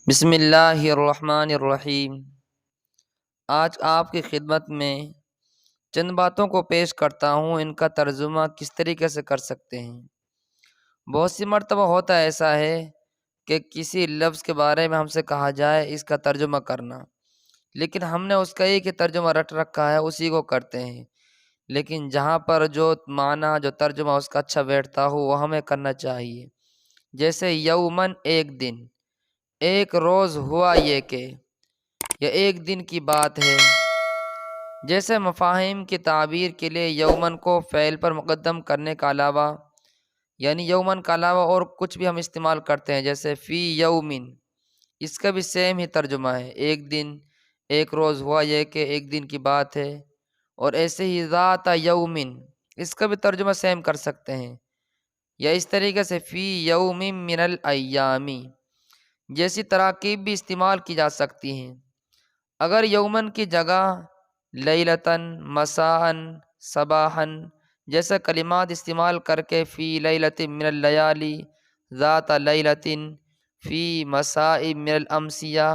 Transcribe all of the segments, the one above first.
بسم اللہ الرحمن الرحیم۔ آج آپ کی خدمت میں چند باتوں کو پیش کرتا ہوں، ان کا ترجمہ کس طریقے سے کر سکتے ہیں۔ بہت سی مرتبہ ہوتا ایسا ہے کہ کسی لفظ کے بارے میں ہم سے کہا جائے اس کا ترجمہ کرنا، لیکن ہم نے اس کا ایک ہی ترجمہ رٹ رکھا ہے، اسی کو کرتے ہیں۔ لیکن جہاں پر جو معنی جو ترجمہ اس کا اچھا بیٹھتا ہو وہ ہمیں کرنا چاہیے۔ جیسے یومن ایک دن، ایک روز ہوا یہ کہ، یہ ایک دن کی بات ہے۔ جیسے مفاہیم کی تعبیر کے لیے یومن کو فعل پر مقدم کرنے کا علاوہ، یعنی یومن کا علاوہ اور کچھ بھی ہم استعمال کرتے ہیں، جیسے فی یومن، اس کا بھی سیم ہی ترجمہ ہے، ایک دن، ایک روز ہوا یہ کہ ایک دن کی بات ہے۔ اور ایسے ہی ذات یومن، اس کا بھی ترجمہ سیم کر سکتے ہیں، یا اس طریقے سے فی یوم من الایامی، جیسی تراکیب بھی استعمال کی جا سکتی ہیں۔ اگر یومن کی جگہ لیلتن، مساءن، صباحن جیسے کلمات استعمال کر کے فی لیلت من اللیالی، ذات لیلتن، فی مساء من الامسیہ،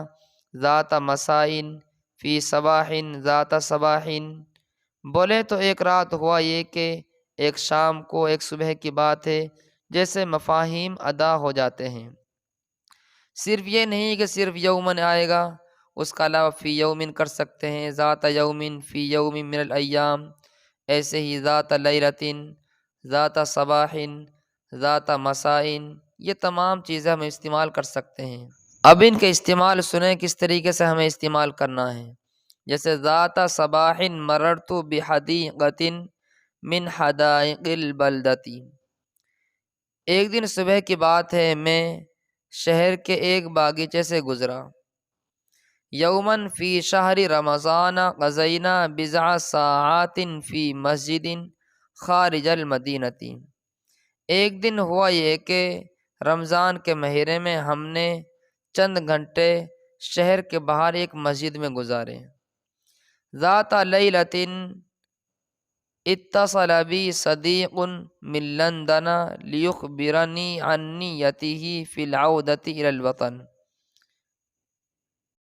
ذات مسائن، فی صباحن، ذات صباحن بولے تو ایک رات ہوا یہ کہ، ایک شام کو، ایک صبح کی بات ہے، جیسے مفاہیم ادا ہو جاتے ہیں۔ صرف یہ نہیں کہ صرف یومن آئے گا، اس کا علاوہ فی یومن کر سکتے ہیں، ذات یومن، فی یوم من الایام، ایسے ہی ذات لیلتن، ذات صباحن، ذات مسائن، یہ تمام چیزیں ہم استعمال کر سکتے ہیں۔ اب ان کے استعمال سنیں کس طریقے سے ہمیں استعمال کرنا ہے۔ جیسے ذات صباحن مررت بحدیقۃ من حدائق البلدۃ، ایک دن صبح کی بات ہے، میں شہر کے ایک باغیچے سے گزرا۔ یومن فی شہر رمضان قضینا بضع ساعات فی مسجد خارج المدینۃ، ایک دن ہوا یہ کہ رمضان کے مہینے میں ہم نے چند گھنٹے شہر کے باہر ایک مسجد میں گزارے۔ ذات لیلۃ اتصل بی صدیق من لندن لیخبرنی عن نیتہ فی العودۃ الی الوطن،